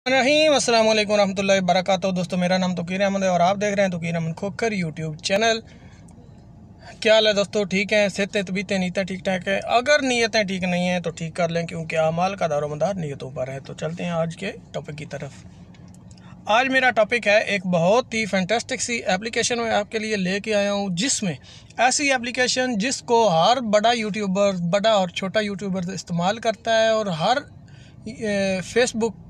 रहीम अस्सलाम वालेकुम रहमतुल्लाहि व बरकातहू। दोस्तों, मेरा नाम तोकीर अहमद है और आप देख रहे हैं तोकीर अहमद खोखर यूट्यूब चैनल। क्या हाल है दोस्तों? ठीक है? सेहतें तबीयतें नीयतें ठीक ठाक है? अगर नीयतें ठीक नहीं हैं तो ठीक कर लें, क्योंकि अमाल का दारोमदार नीयतों पर है। तो चलते हैं आज के टॉपिक की तरफ। आज मेरा टॉपिक है एक बहुत ही फैंटास्टिक सी एप्लीकेशन मैं आपके लिए लेके आया हूँ, जिसमें ऐसी एप्लीकेशन जिसको हर बड़ा यूट्यूबर, बड़ा और छोटा यूट्यूबर इस्तेमाल करता है, और हर फेसबुक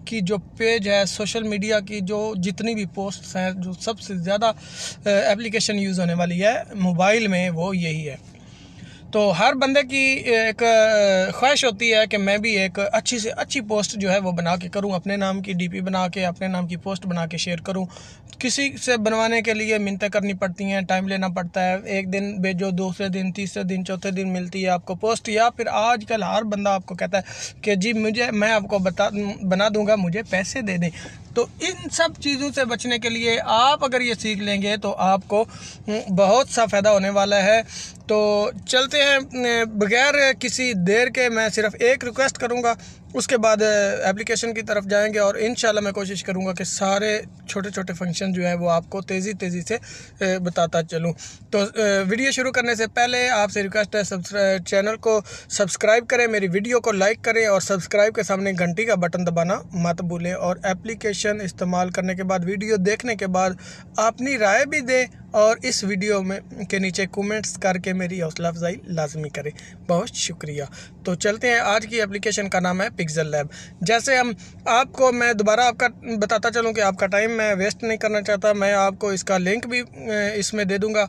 की जो पेज है, सोशल मीडिया की जो जितनी भी पोस्ट्स हैं, जो सबसे ज़्यादा एप्लीकेशन यूज़ होने वाली है मोबाइल में, वो यही है। तो हर बंदे की एक ख्वाहिश होती है कि मैं भी एक अच्छी से अच्छी पोस्ट जो है वो बना के करूं, अपने नाम की डीपी बना के, अपने नाम की पोस्ट बना के शेयर करूं। किसी से बनवाने के लिए मिन्नतें करनी पड़ती हैं, टाइम लेना पड़ता है। एक दिन भेजो, दूसरे दिन, तीसरे दिन, चौथे दिन मिलती है आपको पोस्ट। या फिर आजकल हर बंदा आपको कहता है कि जी मैं आपको बना दूंगा, मुझे पैसे दे दें। तो इन सब चीज़ों से बचने के लिए आप अगर ये सीख लेंगे तो आपको बहुत सा फ़ायदा होने वाला है। तो चलते हैं, बगैर किसी देर के मैं सिर्फ एक रिक्वेस्ट करूंगा, उसके बाद एप्लीकेशन की तरफ जाएंगे और इंशाल्लाह मैं कोशिश करूंगा कि सारे छोटे छोटे फंक्शन जो है वो आपको तेज़ी से बताता चलूं। तो वीडियो शुरू करने से पहले आपसे रिक्वेस्ट है, चैनल को सब्सक्राइब करें, मेरी वीडियो को लाइक करें और सब्सक्राइब के सामने घंटी का बटन दबाना मत भूलें। और एप्लीकेशन इस्तेमाल करने के बाद, वीडियो देखने के बाद अपनी राय भी दें और इस वीडियो में के नीचे कमेंट्स करके मेरी हौसला अफजाई लाजमी करें। बहुत शुक्रिया। तो चलते हैं, आज की एप्लीकेशन का नाम है पिक्सल लैब। जैसे आपको मैं दोबारा आपका बताता चलूं कि आपका टाइम मैं वेस्ट नहीं करना चाहता, मैं आपको इसका लिंक भी इसमें दे दूंगा।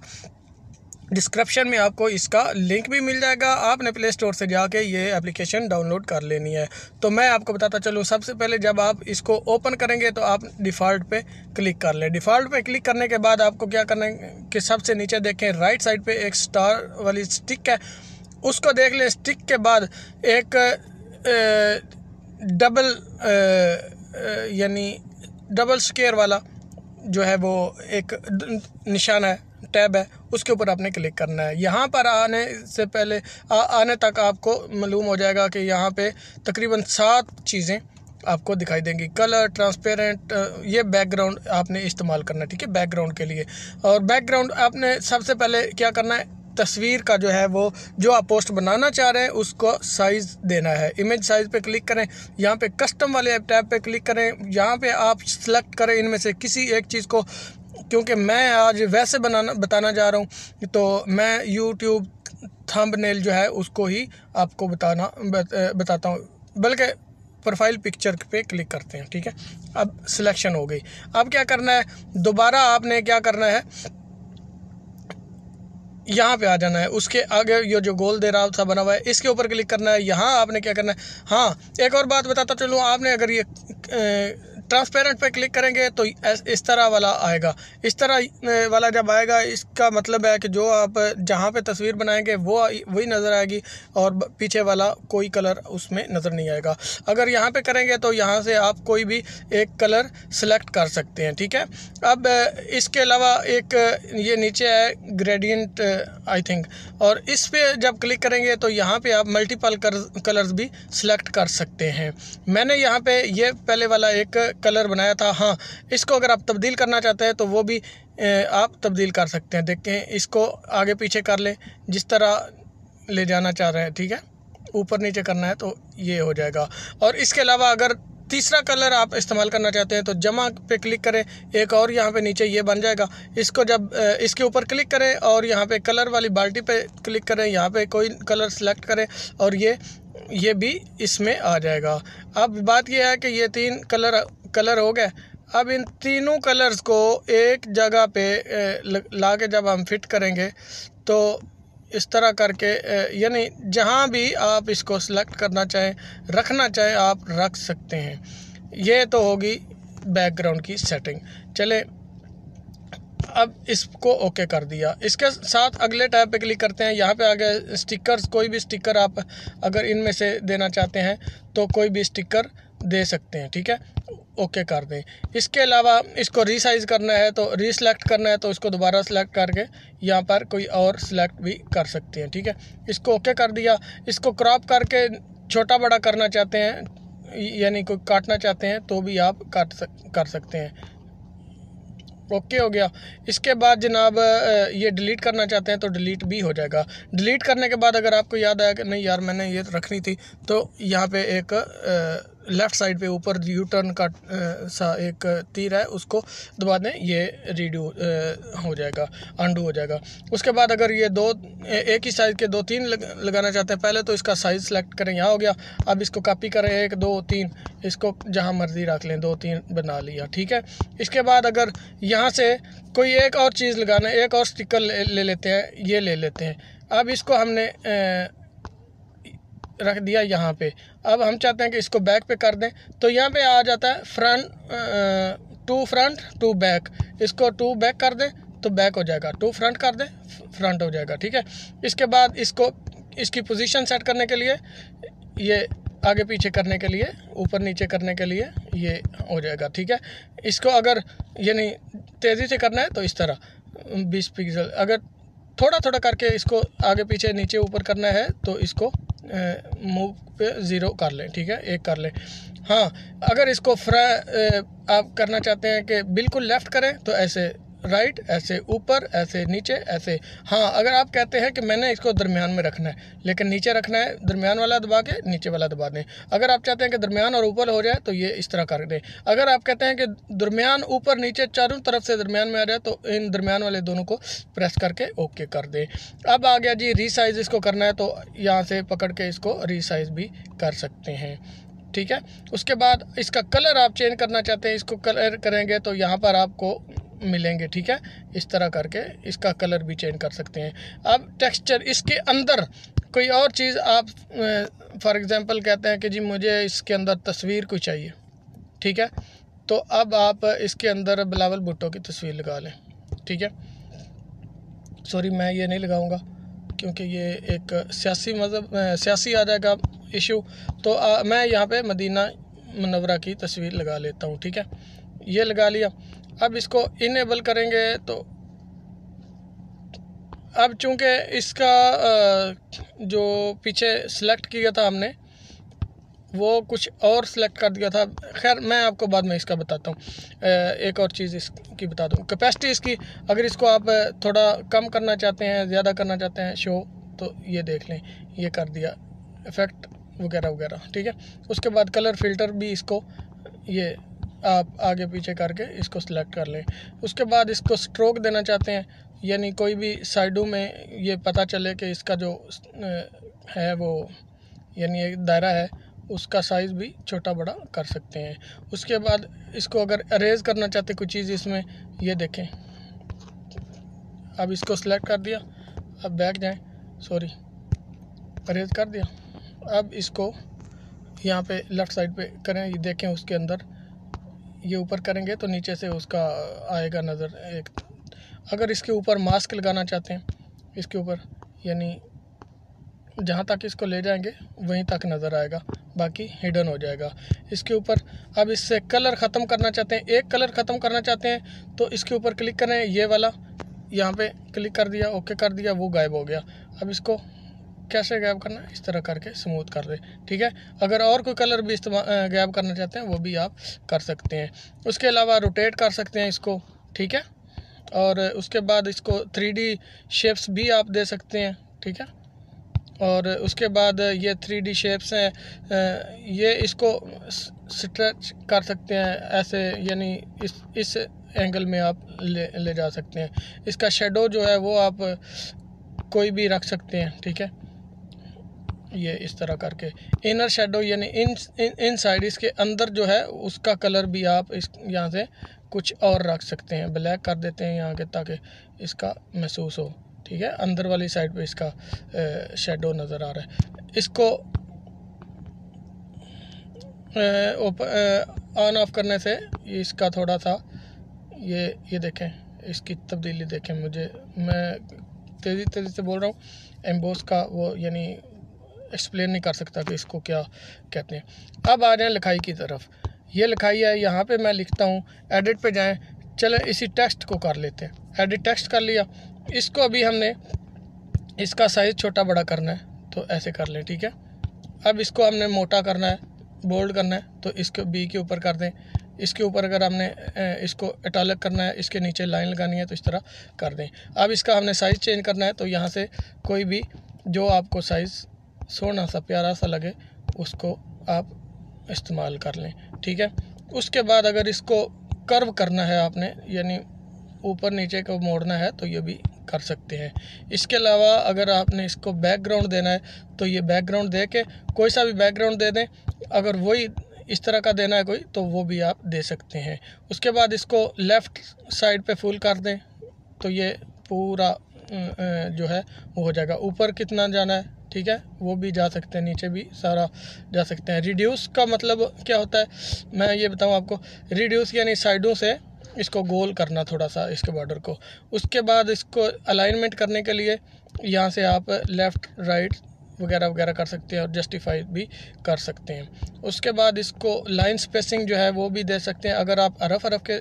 डिस्क्रिप्शन में आपको इसका लिंक भी मिल जाएगा। आपने प्ले स्टोर से जाके ये एप्लीकेशन डाउनलोड कर लेनी है। तो मैं आपको बताता चलूँ, सबसे पहले जब आप इसको ओपन करेंगे तो आप डिफ़ॉल्ट पे क्लिक कर लें। डिफ़ॉल्ट पे क्लिक करने के बाद आपको क्या करना है कि सबसे नीचे देखें, राइट साइड पे एक स्टार वाली स्टिक है, उसको देख लें। स्टिक के बाद एक यानी डबल स्क्वायर वाला जो है वो एक निशान है, टैब है, उसके ऊपर आपने क्लिक करना है। यहाँ पर आने से पहले आने तक आपको मालूम हो जाएगा कि यहाँ पे तकरीबन 7 चीज़ें आपको दिखाई देंगी। कलर, ट्रांसपेरेंट, ये बैकग्राउंड आपने इस्तेमाल करना है, ठीक है, बैकग्राउंड के लिए। और बैकग्राउंड आपने सबसे पहले क्या करना है, तस्वीर का जो है वो जो आप पोस्ट बनाना चाह रहे हैं उसको साइज़ देना है। इमेज साइज़ पे क्लिक करें, यहाँ पे कस्टम वाले टैब पे क्लिक करें। यहाँ पे आप सेलेक्ट करें इनमें से किसी एक चीज़ को, क्योंकि मैं आज वैसे बताना जा रहा हूँ, तो मैं यूट्यूब थंबनेल जो है उसको ही आपको बताता हूँ। बल्कि प्रोफाइल पिक्चर पे क्लिक करते हैं, ठीक है। अब सिलेक्शन हो गई। अब क्या करना है, दोबारा आपने क्या करना है, यहाँ पे आ जाना है। उसके आगे ये जो गोल दे रहा सा बना हुआ है, इसके ऊपर क्लिक करना है। यहाँ आपने क्या करना है, हाँ एक और बात बताता चलूँ, आपने अगर ये ट्रांसपेरेंट पे क्लिक करेंगे तो इस तरह वाला आएगा। इस तरह वाला जब आएगा, इसका मतलब है कि जो आप जहाँ पे तस्वीर बनाएंगे वो वही नज़र आएगी और पीछे वाला कोई कलर उसमें नज़र नहीं आएगा। अगर यहाँ पे करेंगे तो यहाँ से आप कोई भी एक कलर सेलेक्ट कर सकते हैं, ठीक है। अब इसके अलावा एक ये नीचे है ग्रेडियंट आई थिंक, और इस पे जब क्लिक करेंगे तो यहाँ पे आप मल्टीपल कलर्स भी सिलेक्ट कर सकते हैं। मैंने यहाँ पे ये पहले वाला एक कलर बनाया था। हाँ, इसको अगर आप तब्दील करना चाहते हैं तो वो भी आप तब्दील कर सकते हैं। देखें, इसको आगे पीछे कर लें जिस तरह ले जाना चाह रहे हैं, ठीक है। ऊपर नीचे करना है तो ये हो जाएगा। और इसके अलावा अगर तीसरा कलर आप इस्तेमाल करना चाहते हैं तो जमा पे क्लिक करें, एक और यहाँ पे नीचे ये बन जाएगा। इसको जब इसके ऊपर क्लिक करें और यहाँ पे कलर वाली बाल्टी पे क्लिक करें, यहाँ पे कोई कलर सेलेक्ट करें और ये भी इसमें आ जाएगा। अब बात यह है कि ये 3 कलर हो गए। अब इन तीनों कलर्स को एक जगह पे ला के जब हम फिट करेंगे तो इस तरह करके, यानी जहाँ भी आप इसको सेलेक्ट करना चाहें, रखना चाहें, आप रख सकते हैं। ये तो होगी बैकग्राउंड की सेटिंग। चले, अब इसको ओके कर दिया। इसके साथ अगले टैब पे क्लिक करते हैं। यहाँ पे आगे स्टिकर्स, कोई भी स्टिकर आप अगर इनमें से देना चाहते हैं तो कोई भी स्टिकर दे सकते हैं, ठीक है। ओके कर दें। इसके अलावा इसको रीसाइज़ करना है तो रीसेलेक्ट करना है तो इसको दोबारा सेलेक्ट करके यहाँ पर कोई और सेलेक्ट भी कर सकते हैं, ठीक है। इसको ओके कर दिया। इसको क्रॉप करके छोटा बड़ा करना चाहते हैं यानी कोई काटना चाहते हैं तो भी आप कर सकते हैं। ओके हो गया। इसके बाद जनाब ये डिलीट करना चाहते हैं तो डिलीट भी हो जाएगा। डिलीट करने के बाद अगर आपको याद आया कि नहीं यार मैंने ये रखनी थी, तो यहाँ पे एक लेफ़्ट साइड पे ऊपर यू टर्न का सा एक तीर है, उसको दबा दें, ये रीडू हो जाएगा, अंडू हो जाएगा। उसके बाद अगर ये एक ही साइज़ के 2-3 लगाना चाहते हैं, पहले तो इसका साइज़ सेलेक्ट करें, यहाँ हो गया। अब इसको कॉपी करें, 1 2 3, इसको जहाँ मर्ज़ी रख लें, 2-3 बना लिया, ठीक है। इसके बाद अगर यहाँ से कोई एक और चीज़ लगाना है, एक और स्टिकर ले लेते हैं, ये ले लेते हैं। अब इसको हमने रख दिया यहाँ पे। अब हम चाहते हैं कि इसको बैक पे कर दें, तो यहाँ पे आ जाता है फ्रंट टू बैक। इसको टू बैक कर दें तो बैक हो जाएगा, टू फ्रंट कर दें फ्रंट हो जाएगा, ठीक है। इसके बाद इसकी पोजीशन सेट करने के लिए, ये आगे पीछे करने के लिए, ऊपर नीचे करने के लिए ये हो जाएगा, ठीक है। इसको अगर यानी तेज़ी से करना है तो इस तरह 20 पिक्सल, अगर थोड़ा थोड़ा करके इसको आगे पीछे नीचे ऊपर करना है तो इसको मूव पे 0 कर लें, ठीक है, 1 कर लें। हाँ, अगर इसको आप करना चाहते हैं कि बिल्कुल लेफ़्ट करें तो ऐसे राइट, ऐसे ऊपर, ऐसे नीचे, ऐसे। हाँ, अगर आप कहते हैं कि मैंने इसको दरमियान में रखना है, लेकिन नीचे रखना है, दरमियान वाला दबा के नीचे वाला दबा दें। अगर आप चाहते हैं कि दरमियान और ऊपर हो जाए तो ये इस तरह कर दें। अगर आप कहते हैं कि दरमियान ऊपर नीचे चारों तरफ से दरमियान में आ जाए तो इन दरमियान वाले दोनों को प्रेस करके ओके कर दें। अब आ गया जी रीसाइज़, इसको करना है तो यहाँ से पकड़ के इसको रीसाइज़ भी कर सकते हैं, ठीक है। उसके बाद इसका कलर आप चेंज करना चाहते हैं, इसको कलर करेंगे तो यहाँ पर आपको मिलेंगे, ठीक है। इस तरह करके इसका कलर भी चेंज कर सकते हैं। अब टेक्सचर, इसके अंदर कोई और चीज़ आप फॉर एग्जांपल कहते हैं कि जी मुझे इसके अंदर तस्वीर कोई चाहिए, ठीक है, तो अब आप इसके अंदर बिलावल भुट्टो की तस्वीर लगा लें, ठीक है। सॉरी, मैं ये नहीं लगाऊंगा क्योंकि ये एक सियासी आ जाएगा इशू, तो मैं यहाँ पे मदीना मुनव्वरा की तस्वीर लगा लेता हूँ, ठीक है। ये लगा लिया। अब इसको इनेबल करेंगे तो अब चूँकि इसका जो पीछे सेलेक्ट किया था हमने वो कुछ और सेलेक्ट कर दिया था। खैर मैं आपको बाद में इसका बताता हूँ। एक और चीज़ इसकी बता दूँ, कैपेसिटी इसकी, अगर इसको आप थोड़ा कम करना चाहते हैं, ज़्यादा करना चाहते हैं शो, तो ये देख लें, ये कर दिया, इफ़ेक्ट वगैरह वगैरह, ठीक है। उसके बाद कलर फ़िल्टर भी इसको ये आप आगे पीछे करके इसको सिलेक्ट कर लें। उसके बाद इसको स्ट्रोक देना चाहते हैं, यानी कोई भी साइडों में ये पता चले कि इसका जो है वो यानी एक दायरा है, उसका साइज़ भी छोटा बड़ा कर सकते हैं। उसके बाद इसको अगर अरेज़ करना चाहते कोई चीज़ इसमें, ये देखें, अब इसको सिलेक्ट कर दिया, अब बैक जाएं, सॉरी अरेज़ कर दिया। अब इसको यहाँ पे लेफ़्ट साइड पे करें, ये देखें, उसके अंदर ये ऊपर करेंगे तो नीचे से उसका आएगा नज़र एक। अगर इसके ऊपर मास्क लगाना चाहते हैं, इसके ऊपर यानी जहाँ तक इसको ले जाएंगे वहीं तक नज़र आएगा, बाकी हिडन हो जाएगा इसके ऊपर। अब इससे कलर ख़त्म करना चाहते हैं, एक कलर ख़त्म करना चाहते हैं तो इसके ऊपर क्लिक करें, ये वाला, यहाँ पे क्लिक कर दिया, ओके कर दिया, वो गायब हो गया। अब इसको कैसे गायब करना है, इस तरह करके स्मूथ कर दे, ठीक है। अगर और कोई कलर भी गायब करना चाहते हैं वो भी आप कर सकते हैं। उसके अलावा रोटेट कर सकते हैं इसको, ठीक है। और उसके बाद इसको 3D शेप्स भी आप दे सकते हैं, ठीक है। और उसके बाद ये 3D शेप्स हैं, ये इसको स्ट्रेच कर सकते हैं ऐसे, यानी इस एंगल में आप ले जा सकते हैं। इसका शेडो जो है वो आप कोई भी रख सकते हैं, ठीक है। ये इस तरह करके इनर शेडो यानी इन साइड इसके अंदर जो है उसका कलर भी आप इस यहाँ से कुछ और रख सकते हैं, ब्लैक कर देते हैं यहाँ के ताकि इसका महसूस हो, ठीक है। अंदर वाली साइड पे इसका शेडो नज़र आ रहा है। इसको ऑन ऑफ करने से इसका थोड़ा सा ये देखें, इसकी तब्दीली देखें, मैं तेज़ी से बोल रहा हूँ, एम्बोस का वो यानी एक्सप्लेन नहीं कर सकता कि इसको क्या कहते हैं। अब आ जाएं लिखाई की तरफ, ये लिखाई है, यहाँ पे मैं लिखता हूँ, एडिट पे जाएं, चलें इसी टेक्स्ट को कर लेते हैं। एडिट टेक्स्ट कर लिया, इसको अभी हमने इसका साइज़ छोटा बड़ा करना है तो ऐसे कर लें, ठीक है। अब इसको हमने मोटा करना है, बोल्ड करना है तो इसको बी के ऊपर कर दें। इसके ऊपर अगर हमने इसको इटैलिक करना है, इसके नीचे लाइन लगानी है तो इस तरह कर दें। अब इसका हमने साइज़ चेंज करना है तो यहाँ से कोई भी जो आपको साइज़ सोना सा प्यारा सा लगे उसको आप इस्तेमाल कर लें, ठीक है। उसके बाद अगर इसको कर्व करना है आपने, यानी ऊपर नीचे को मोड़ना है तो ये भी कर सकते हैं। इसके अलावा अगर आपने इसको बैकग्राउंड देना है तो ये बैकग्राउंड दे के कोई सा भी बैकग्राउंड दे दें। अगर वही इस तरह का देना है कोई तो वो भी आप दे सकते हैं। उसके बाद इसको लेफ़्ट साइड पे फुल कर दें तो ये पूरा जो है वो हो जाएगा। ऊपर कितना जाना है, ठीक है, वो भी जा सकते हैं, नीचे भी सारा जा सकते हैं। रिड्यूस का मतलब क्या होता है मैं ये बताऊं आपको। रिड्यूस यानी साइडों से इसको गोल करना थोड़ा सा इसके बॉर्डर को। उसके बाद इसको अलाइनमेंट करने के लिए यहाँ से आप लेफ़्ट राइट वगैरह वगैरह कर सकते हैं और जस्टिफाई भी कर सकते हैं। उसके बाद इसको लाइन स्पेसिंग जो है वो भी दे सकते हैं। अगर आप अरफ के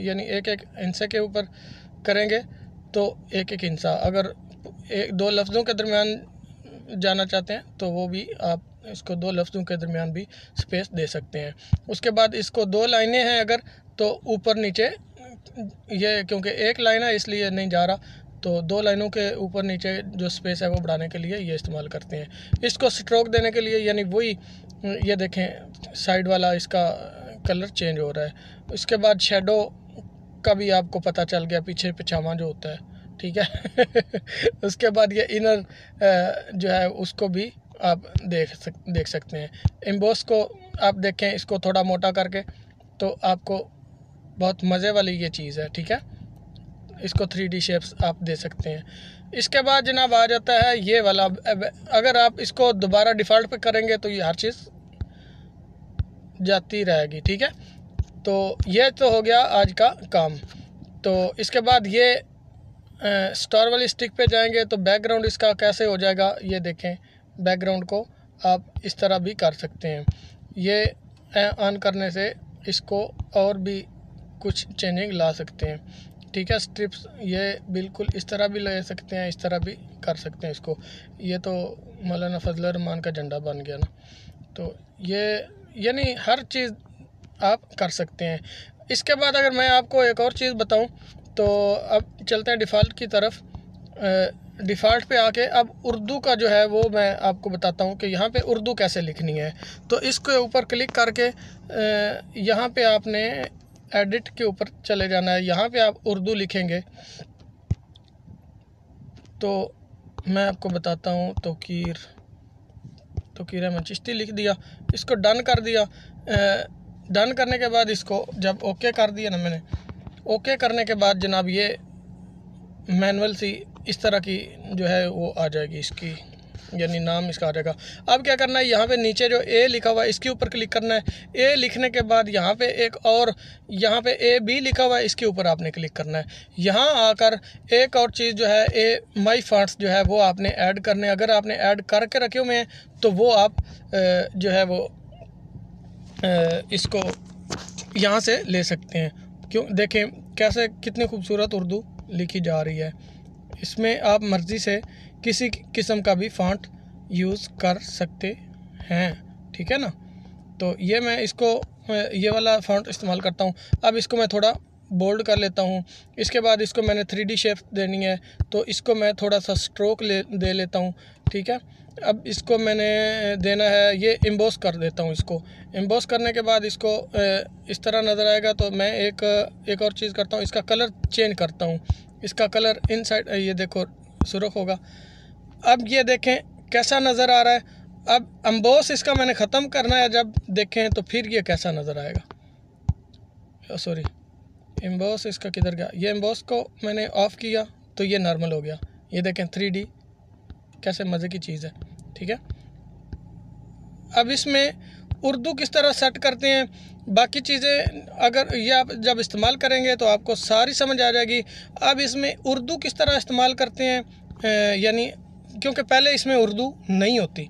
यानी एक एक इंचे के ऊपर करेंगे तो एक एक इंचा, अगर एक दो लफ्ज़ों के दरमियान जाना चाहते हैं तो वो भी आप इसको दो लफ्ज़ों के दरमियान भी स्पेस दे सकते हैं। उसके बाद इसको दो लाइनें हैं अगर तो ऊपर नीचे ये, क्योंकि एक लाइन है इसलिए नहीं जा रहा, तो दो लाइनों के ऊपर नीचे जो स्पेस है वो बढ़ाने के लिए ये इस्तेमाल करते हैं। इसको स्ट्रोक देने के लिए यानी वही ये देखें साइड वाला इसका कलर चेंज हो रहा है। इसके बाद शेडो का भी आपको पता चल गया, पीछे पिछावा जो होता है, ठीक है। उसके बाद ये इनर जो है उसको भी आप देख सकते हैं। एम्बोस को आप देखें, इसको थोड़ा मोटा करके तो आपको बहुत मज़े वाली ये चीज़ है, ठीक है। इसको 3D शेप्स आप दे सकते हैं। इसके बाद जनाब आ जाता है ये वाला। अगर आप इसको दोबारा डिफ़ॉल्ट पे करेंगे तो ये हर चीज़ जाती रहेगी, ठीक है। तो ये तो हो गया आज का काम। तो इसके बाद ये स्टार वाली स्टिक पे जाएंगे तो बैकग्राउंड इसका कैसे हो जाएगा ये देखें। बैकग्राउंड को आप इस तरह भी कर सकते हैं। ये ऑन करने से इसको और भी कुछ चेंजिंग ला सकते हैं, ठीक है। स्ट्रिप्स ये बिल्कुल इस तरह भी ले सकते हैं, इस तरह भी कर सकते हैं इसको। ये तो मौलाना फजल रहमान का झंडा बन गया ना। तो ये यानी हर चीज़ आप कर सकते हैं। इसके बाद अगर मैं आपको एक और चीज़ बताऊं तो अब चलते हैं डिफ़ॉल्ट की तरफ। डिफ़ॉल्ट पे आके अब उर्दू का जो है वो मैं आपको बताता हूं कि यहाँ पे उर्दू कैसे लिखनी है। तो इसके ऊपर क्लिक करके यहाँ पे आपने एडिट के ऊपर चले जाना है। यहाँ पे आप उर्दू लिखेंगे तो मैं आपको बताता हूँ तौकीर अहमद चिश्ती लिख दिया, इसको डन कर दिया। डन करने के बाद इसको जब ओके कर दिया ना मैंने, ओके करने के बाद जनाब ये मैनुअल सी इस तरह की जो है वो आ जाएगी इसकी, यानी नाम इसका आ जाएगा। अब क्या करना है, यहाँ पे नीचे जो ए लिखा हुआ है इसके ऊपर क्लिक करना है। ए लिखने के बाद यहाँ पे एक और यहाँ पे ए बी लिखा हुआ है, इसके ऊपर आपने क्लिक करना है। यहाँ आकर एक और चीज़ जो है ए माई फॉन्ट्स जो है वो आपने ऐड करने। अगर आपने ऐड करके रखे हुए हैं तो वो आप जो है वो इसको यहाँ से ले सकते हैं। क्यों, देखें कैसे कितनी खूबसूरत उर्दू लिखी जा रही है। इसमें आप मर्ज़ी से किसी किस्म का भी फ़ॉन्ट यूज़ कर सकते हैं, ठीक है ना। तो ये मैं इसको ये वाला फ़ॉन्ट इस्तेमाल करता हूँ। अब इसको मैं थोड़ा बोल्ड कर लेता हूँ। इसके बाद इसको मैंने 3D शेप देनी है तो इसको मैं थोड़ा सा स्ट्रोक दे लेता हूँ, ठीक है। अब इसको मैंने देना है, ये एम्बोस कर देता हूँ। इसको एम्बोस करने के बाद इसको इस तरह नज़र आएगा। तो मैं एक और चीज़ करता हूँ, इसका कलर चेंज करता हूँ। इसका कलर इनसाइड ये देखो सुर्ख होगा। अब ये देखें कैसा नज़र आ रहा है। अब एम्बोस इसका मैंने ख़त्म करना है, जब देखें तो फिर ये कैसा नज़र आएगा। सॉरी, एम्बोस इसका किधर गया। ये एम्बोस को मैंने ऑफ़ किया तो ये नॉर्मल हो गया। ये देखें 3D कैसे मज़े की चीज़ है, ठीक है। अब इसमें उर्दू किस तरह सेट करते हैं, बाकी चीज़ें अगर ये आप जब इस्तेमाल करेंगे तो आपको सारी समझ आ जाएगी। अब इसमें उर्दू किस तरह इस्तेमाल करते हैं, यानी क्योंकि पहले इसमें उर्दू नहीं होती।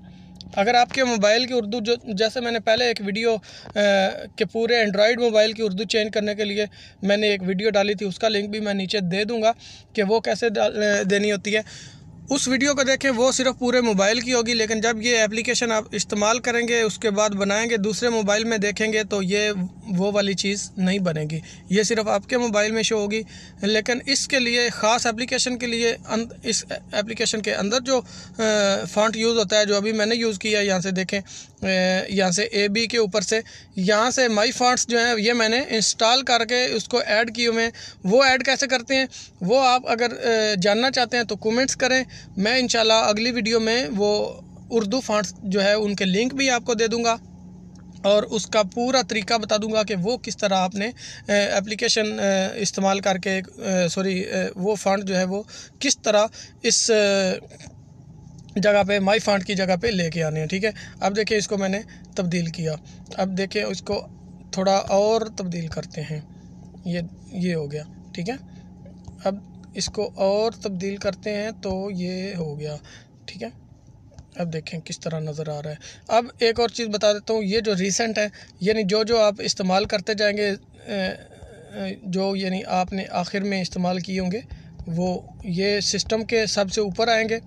अगर आपके मोबाइल की उर्दू जो, जैसे मैंने पहले एक वीडियो के पूरे एंड्रॉयड मोबाइल की उर्दू चेंज करने के लिए मैंने एक वीडियो डाली थी, उसका लिंक भी मैं नीचे दे दूँगा कि वो कैसे देनी होती है। उस वीडियो को देखें वो सिर्फ पूरे मोबाइल की होगी, लेकिन जब ये एप्लीकेशन आप इस्तेमाल करेंगे उसके बाद बनाएंगे दूसरे मोबाइल में देखेंगे तो ये वो वाली चीज़ नहीं बनेगी, ये सिर्फ आपके मोबाइल में शो होगी। लेकिन इसके लिए ख़ास एप्लीकेशन के लिए इस एप्लीकेशन के अंदर जो फ़ॉन्ट यूज़ होता है, जो अभी मैंने यूज़ किया, यहाँ से देखें, यहाँ से AB के ऊपर से यहाँ से माई फ़ॉन्ट्स जो है ये मैंने इंस्टॉल करके उसको ऐड किए हुए हैं। वो ऐड कैसे करते हैं वो आप अगर जानना चाहते हैं तो कमेंट्स करें, मैं इंशाल्लाह अगली वीडियो में वो उर्दू फ़ॉन्ट्स जो है उनके लिंक भी आपको दे दूँगा और उसका पूरा तरीका बता दूंगा कि वो किस तरह आपने एप्लीकेशन इस्तेमाल करके वो फ़ॉन्ट जो है वो किस तरह इस जगह पे माई फ़ॉन्ट की जगह पे लेके आने हैं। ठीक है, अब देखिए इसको मैंने तब्दील किया, अब देखिए इसको थोड़ा और तब्दील करते हैं, ये हो गया। ठीक है, अब इसको और तब्दील करते हैं तो ये हो गया। ठीक है, अब देखें किस तरह नज़र आ रहा है। अब एक और चीज़ बता देता हूँ, ये जो रीसेंट है यानी जो आप इस्तेमाल करते जाएंगे, जो यानी आपने आखिर में इस्तेमाल किए होंगे वो ये सिस्टम के सबसे ऊपर आएंगे।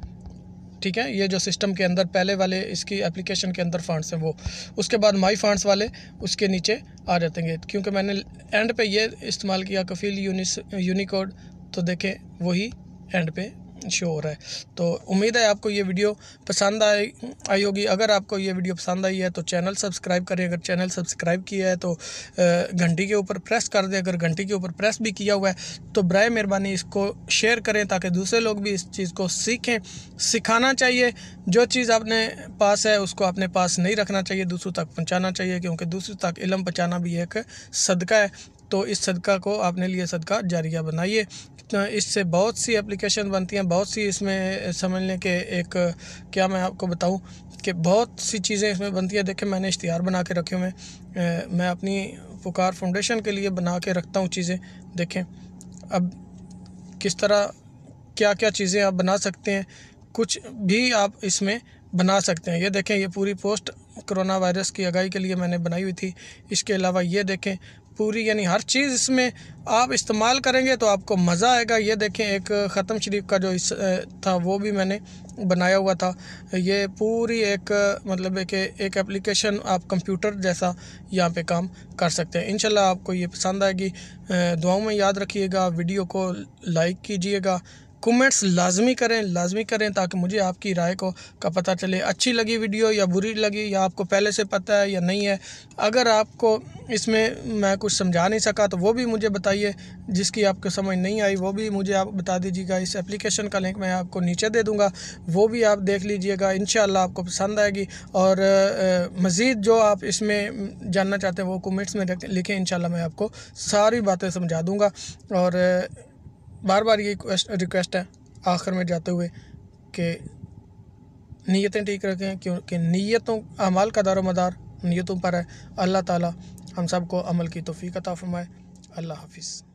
ठीक है, ये जो सिस्टम के अंदर पहले वाले इसकी एप्लीकेशन के अंदर फ़ॉन्ट्स हैं वो, उसके बाद माई फ़ॉन्ट्स वाले उसके नीचे आ जाते हैं। क्योंकि मैंने एंड पे ये इस्तेमाल किया कफील यूनिकोड, तो देखें वही एंड पे शो हो रहा है। तो उम्मीद है आपको ये वीडियो पसंद आई होगी। अगर आपको ये वीडियो पसंद आई है तो चैनल सब्सक्राइब करें, अगर चैनल सब्सक्राइब किया है तो घंटी के ऊपर प्रेस कर दें, अगर घंटी के ऊपर प्रेस भी किया हुआ है तो बराए मेहरबानी इसको शेयर करें ताकि दूसरे लोग भी इस चीज़ को सीखें। सिखाना चाहिए, जो चीज़ अपने पास है उसको अपने पास नहीं रखना चाहिए, दूसरों तक पहुँचाना चाहिए, क्योंकि दूसरों तक इल्म पहुँचाना भी एक सदका है। तो इस सदका को आपने लिए सदका जारिया बनाइए। इससे बहुत सी एप्लीकेशन बनती हैं, बहुत सी इसमें समझ लें कि एक क्या मैं आपको बताऊं कि बहुत सी चीज़ें इसमें बनती हैं। देखें मैंने इश्तिहार बना के रखे हुए हैं, मैं अपनी पुकार फाउंडेशन के लिए बना के रखता हूं चीज़ें। देखें अब किस तरह क्या क्या चीज़ें आप बना सकते हैं, कुछ भी आप इसमें बना सकते हैं। ये देखें ये पूरी पोस्ट कोरोना वायरस की आगाही के लिए मैंने बनाई हुई थी। इसके अलावा ये देखें पूरी यानी हर चीज़ इसमें आप इस्तेमाल करेंगे तो आपको मज़ा आएगा। ये देखें एक ख़त्म शरीफ का जो था वो भी मैंने बनाया हुआ था। ये पूरी एक मतलब है कि एक एप्लीकेशन आप कंप्यूटर जैसा यहाँ पे काम कर सकते हैं। इंशाल्लाह आपको ये पसंद आएगी। दुआओं में याद रखिएगा, वीडियो को लाइक कीजिएगा, कमेंट्स लाजमी करें ताकि मुझे आपकी राय का पता चले, अच्छी लगी वीडियो या बुरी लगी, या आपको पहले से पता है या नहीं है। अगर आपको इसमें मैं कुछ समझा नहीं सका तो वो भी मुझे बताइए, जिसकी आपको समझ नहीं आई वो भी मुझे आप बता दीजिएगा। इस एप्लीकेशन का लिंक मैं आपको नीचे दे दूँगा, वो भी आप देख लीजिएगा, इंशाअल्लाह आपको पसंद आएगी। और मज़ीद जो आप इसमें जानना चाहते हैं वो कमेंट्स में लिखें, इंशाअल्लाह मैं आपको सारी बातें समझा दूँगा। और बार बार ये रिक्वेस्ट है आखिर में जाते हुए कि नीयतें ठीक रखें, क्योंकि नीयतों अमाल का दारोमदार नीयतों पर है। अल्लाह ताला हम सब को अमल की तौफीक अता फरमाए। अल्लाह हाफिज़।